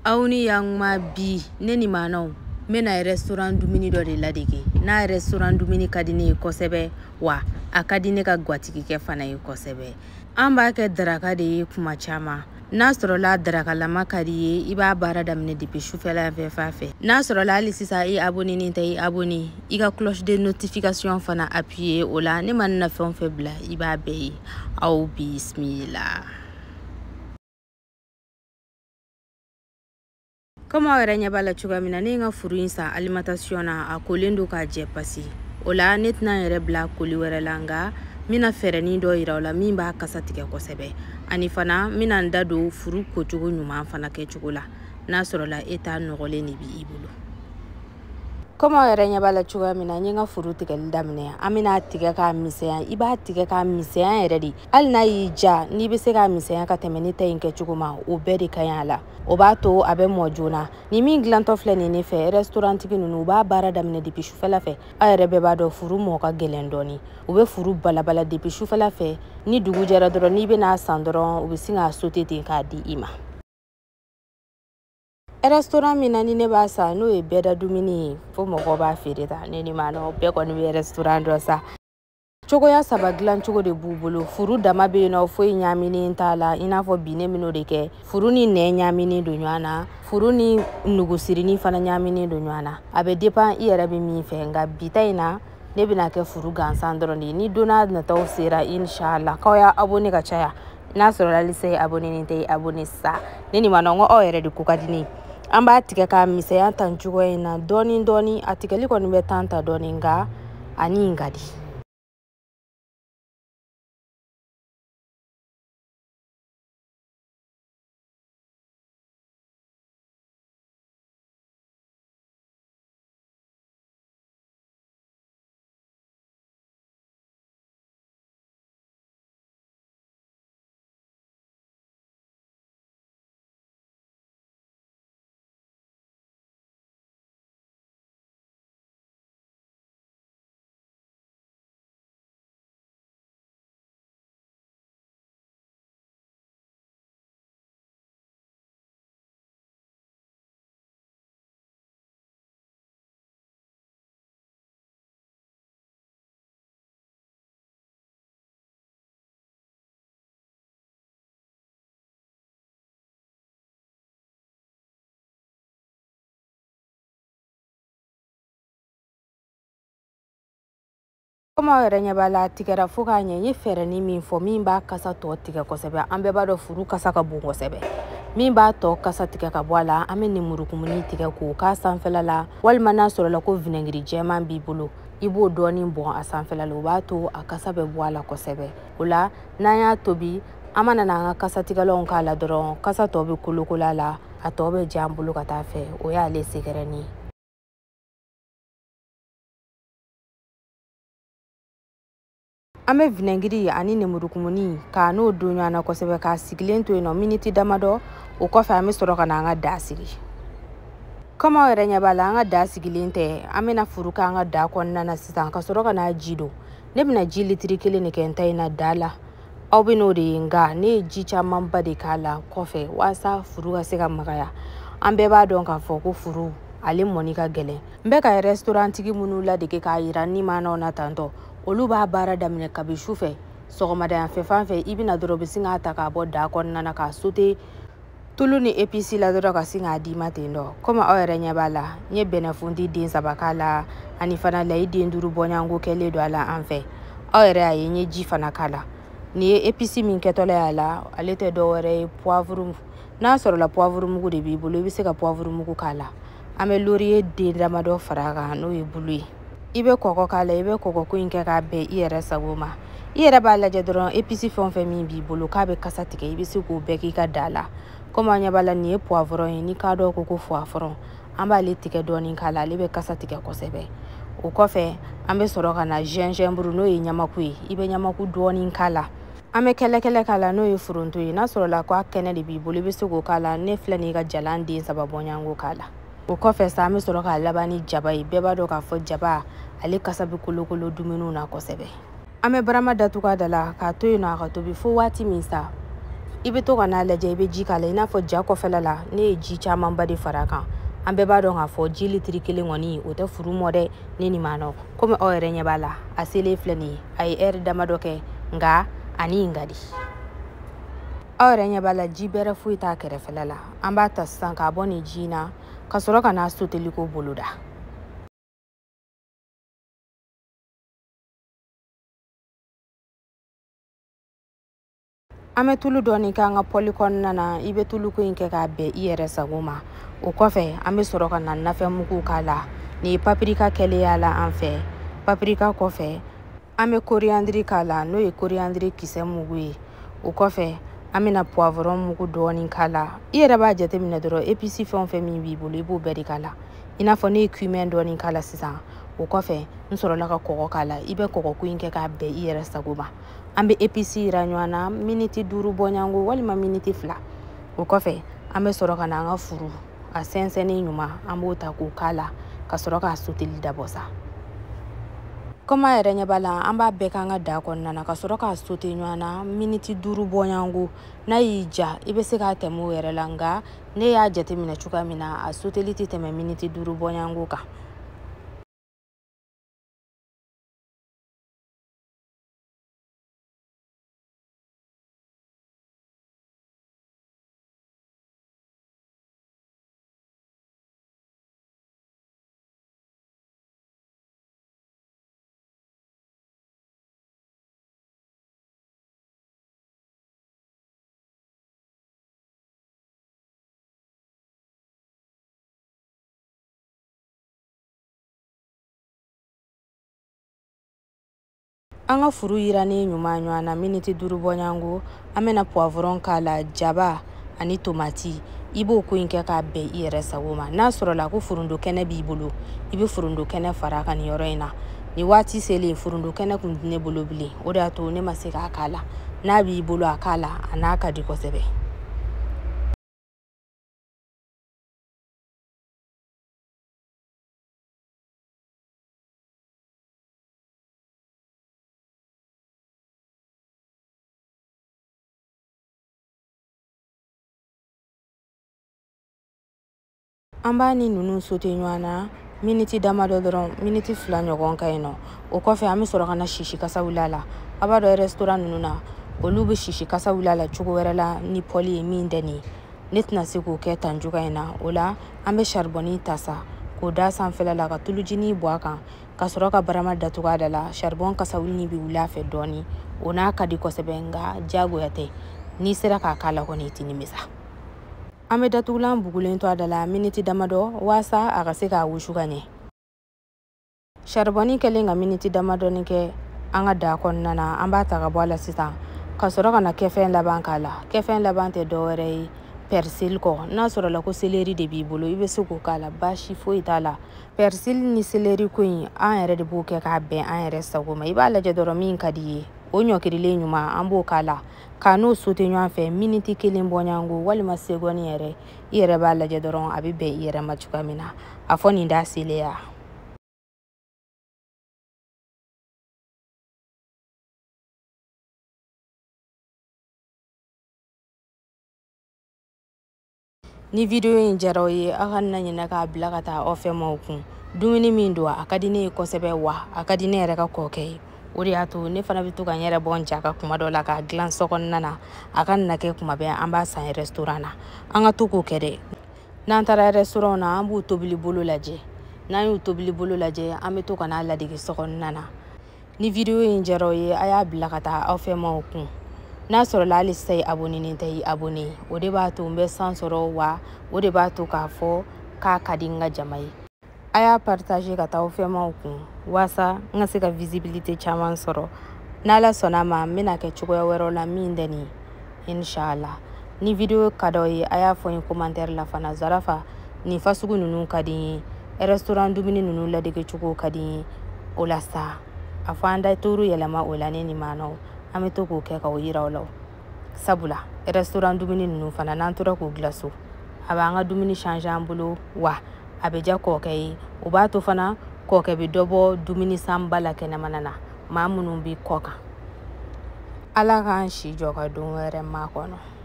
Auni yang ma bi ne ni manao mena restaurant dumuni do de ladege na restaurant dumuni kadine kosebe wa akadine ka gwatiki ke fana yi kosebe amba ke daraka de kuma chama na soro la daraka la makari iba bara damne depuis choufela fe fafe na soro la li sisa i abonné ni tay abonné iga cloche de notification fana appuyer ola ne man na fon febla iba be au bismillah. Comme on renya bala chuga mina ne nga furu insa alimentation na a kolendo ka je pasi ola netna yere bla koli were langa mina fereni do ira ola mimba kasatike kosebe ani fana mina ndado furu ko chugo nyuma fana ke chugula na sorola eta nogole ni bi ibulu. Comme on renya bala chuga mina nga furu tigel damne amina tiga ka miseya iba tiga ka miseya yere di al na yija ni be se ka miseya ka temeni tayin ke chuguma o be de kayala obato abe mojuna ni min glanto fleni ne fe restaurant ki nunu ba bara damne depuis choufela fe ayre be ba do furu mo ka gelendoni ube furu balabala depuis choufela fe ni dugu jara doro ni be na sandron ube singa sotete ka di ima restaurant minani ne ba sa no e beda dumini fo mo ko ba fereta ne ni mano be ko ni restaurant do sa chogo ya saba glan chogo de bubulu furu dama be no fo nyamini ntala ina fo bine mino de ke furu ni ne nyamini do nyana furu ni nugusiri ni fana nyamini do nyana abe depend iyere be mi fe nga bitaina ne bina ke furu gansandro ni dona na taw sera inshallah ko ya abone ka chaya na soro la lise abone ni tay abone sa ne ni mano ngo o yere de kukadini amba atike ka mise ya tanchugo ina doni atike liko ni betanta doni nga ani ngadi. Koma werenya bala tigera fuka nye fereni min fo min ba kasa to tiga kosebe ambe ba do furu kasa ka bungo sebe min ba to kasa tiga ka bwala ame ni murukumuni tiga ko ka sanfela la walma na soro la ko vinegri jema bi bulu ibo doni bon asanfela lo ba to akasa be bwala kosebe ola na ya tobi amana na kasa tiga lo nkala doron kasa to be kulukula la atobe jambulu kata fe o ya le sigereni ame vinegri ani nemurukumuni ka no dunya na kosebe ka siglento ino minute damado o ko fa ame soro kana nga dasiri kama werenya bala nga dasigilente ame na furuka nga da konna na sisan ka soro kana jido ne bina jili trikele ne kentai na dala obino de nga ne jicha mamba de kala kofe wasa furuka sega magaya ambe ba don ka foko furu ale monika gele mbe ka restaurant ki munula de ke ka irani mana ona tanto oluba bara damne kabishu fe sogoma da fe fanfe ibina doro bisinga ataka bo da konna na ka sote tulu ni APC la doro ka singa di matendo koma oerenya bala nye benefundi din sabakala ani fana la idin duru bonyango kele do ala anfe oere aye nye ji fana kala ni APC min ketole ala alete do wore poivre na soro la poivre mugu de bibulu bi se ka poivre mugu kala ame laurier de ramado faraga no e bului ibe koko kala ibe koko ku inke ka be iyere sagoma iyere ba la jedron APC fon femi bi bulu ka be kasatike ibe se ko be ki ka dala koma nya bala ni poivron ni ka do koko foafron amba le tike doni kala lebe kasatike kosebe o kofe ambe soro kana gingembre no e nyamaku ibe nyamaku doni kala ame kele kala no e furunto na soro la kwa kene de bi bulu ibe se ko kala ne flani ga jalandi sababonyango kala o kofe sa ame soro ka labani jabai beba do ka fo jaba ale kasabi kolokolo dumenu na kosebe ame brama datuka dala ka to ina ka to bi fo wati minsa I bɛ to ka n'a lajɛ I bɛ ji k'a la I n'a fɔ ja kɔfɛla la ne ye ji camanba de far'a kan an bɛɛ b'a dɔn k'a fɔ ji litiri 1 kɔni o tɛ furu mɔ dɛ ne ni maa nɔ komi aw yɛrɛ ɲɛ b'a la a selen filɛ nin ye a ye heure damadɔ kɛ nka ani in ka di aw yɛrɛ ɲɛ b'a la ji bɛrɛ foyi t'a kɛrɛfɛla la an b'a ta sisan k'a bɔ nin ji in na ka sɔrɔ ka n'a soteliko boloda an bɛ tulu dɔɔni kɛ an ka pɔli kɔnɔna na I bɛ tuluko in kɛ k'a bɛn I yɛrɛ sago ma o kɔfɛ an bɛ sɔrɔ ka na nafɛnmugu k'a la nin ye paprika kɛlen y'a la an fɛ paprika kɔfɛ an bɛ coriandre k'a la n'o ye coriandre kisɛ mugu ye o kɔfɛ an bɛna poivron mugu dɔɔni k'a la I yɛrɛ b'a jateminɛ dɔrɔn épice fɛn o fɛn min b'i bolo I b'o bɛɛ de k'a la I n'a fɔ ne ye cumin dɔɔni k'a la sisan o kɔfɛ n sɔrɔla ka kɔgɔ k'a la I bɛ kɔgɔko in kɛ k'a bɛn I yɛrɛ sago ma an bɛ épice yira ɲɔgɔn na miniti 5 bɔɲango walima miniti 2 o kɔfɛ an bɛ sɔrɔ ka na an ka furu a sɛnsɛnni ɲuman an b'o ta k'o k'a la ka sɔrɔ k'a soteli dabɔ sa comme a yɛrɛ ɲɛ b'a la an b'a bɛɛ k'an ka da kɔnɔna na ka sɔrɔ k'a sote ɲɔgɔn na miniti 5 bɔɲango n'a y'i ja I bɛ se k'a tɛmɛ o yɛrɛ la nka ne y'a jateminɛ cogoya min na a soteli tɛ tɛmɛ miniti 5 bɔɲango kan an ka furu yirannen ɲuman ɲɔgɔn na miniti 5 bɔɲango an bɛna poivron k'a la jaba ani tomati I b'o ko in kɛ k'a bɛn I yɛrɛ sago ma n'a sɔrɔla ko furundo kɛnɛ b'i bolo I bɛ furundo kɛnɛ fara kan nin yɔrɔ in na nin waati selen furundo kɛnɛ kun tɛ ne bolo bilen o de y'a to ne ma se k'a k'a la n'a b'i bolo a k'a la a n'a ka di kosɛbɛ an b'a ni ninnu sote ɲɔgɔn na miniti damadɔ dɔrɔn miniti 2 ɲɔgɔn ka yen nɔ o kɔfɛ an bɛ sɔrɔ ka na sisi kasa wuli a la a b'a dɔn restaurant ninnu na olu bɛ sisi kasa wuli a la cogo wɛrɛ la ni pɔli ye min tɛ nin ye ne tɛna se k'o kɛ tan cogoya in na o la an bɛ charbonni ta sa k'o da sanfɛla la ka tulujini bɔ a kan ka sɔrɔ ka barama datugu a da la charbon kasa wuli bɛ wuli a fɛ dɔɔni o n'a ka di kosɛbɛ nka diyagoya tɛ n'i sera k'a k'a la kɔni I tɛ nimisa an bɛ datugulan bugulen to a da la miniti damadɔ waasa a ka se k'a wusu ka ɲɛ charbonni kɛlen ka miniti damadɔni kɛ an ka da kɔnɔna na an b'a ta ka bɔ a la sisan ka sɔrɔ ka na kɛfɛn laban k'a la kɛfɛn laban tɛ dɔwɛrɛ ye persil kɔ n'a sɔrɔla ko seleri de b'i bolo I bɛ se k'o k'a la baasi foyi t'a la persil ni seleri ko in an yɛrɛ de b'o kɛ k'a bɛn an yɛrɛ sago ma I b'a lajɛ dɔrɔn min ka di I ye o ɲɔkirilen ɲuman an b'o k'a la k'a n'o sote ɲɔgɔn fɛ miniti 1 bɔɲango walima seconde yɛrɛ I yɛrɛ b'a lajɛ dɔrɔn a bɛ bɛn I yɛrɛ ma cogoya min na a fɔ nin da selen ya ni video in diyara aw ye aw kana ɲinɛ k'a bila ka taa aw fɛnmaw kun dumuni min don a ka di ne ye kosɛbɛ wa a ka di ne yɛrɛ ka kɔkɛ ye o de y'a to ne fana bɛ to ka n yɛrɛ bɔ n ja ka kuma dɔ la k'a dilan sokɔnɔna na a ka na kɛ kuma bɛɛ an b'a san restaurant na an ka to k'o kɛ dɛ n'an taara restaurant na an b'u tobili bolo lajɛ n'an y'u tobili bolo lajɛ an bɛ to ka n'a ladege sokɔnɔna na ni video in diyara aw ye a y'a bila ka taa aw fɛnmaw kun n'a sɔrɔla hali sisan I abonné tɛ I abonné o de b'a to n bɛ san sɔrɔ wa o de b'a to k'a fɔ k'a ka di n ka jama ye a y'a partager ka taa aw fɛnmaw kun waasa n ka se ka visibilité caman sɔrɔ n'Ala sɔnna ma n bɛna kɛ cogoya wɛrɛw la min tɛ nin ye inshallah ni video ka d'aw ye a y'a fɔ n ye commentaire la fana Zarafa nin fasugu ninnu ka di n ye restaurant dumuni ninnu ladege cogo ka di n ye o la sa a fɔ an da turu yɛlɛma o la ne ni maanaw an bɛ to k'o kɛ k'o yira aw la sabula restaurant dumuni ninnu fana n'an tora k'o dilan so a b'an ka dumuni changer an bolo wa a bɛ diya kɔkɛ ye o b'a to fana kɔkɛ bɛ dɔ bɔ dumuni sanba la kɛnɛmana na maa minnu bɛ kɔ kan Ala k'an si jɔ ka don wɛrɛ ma kɔnɔ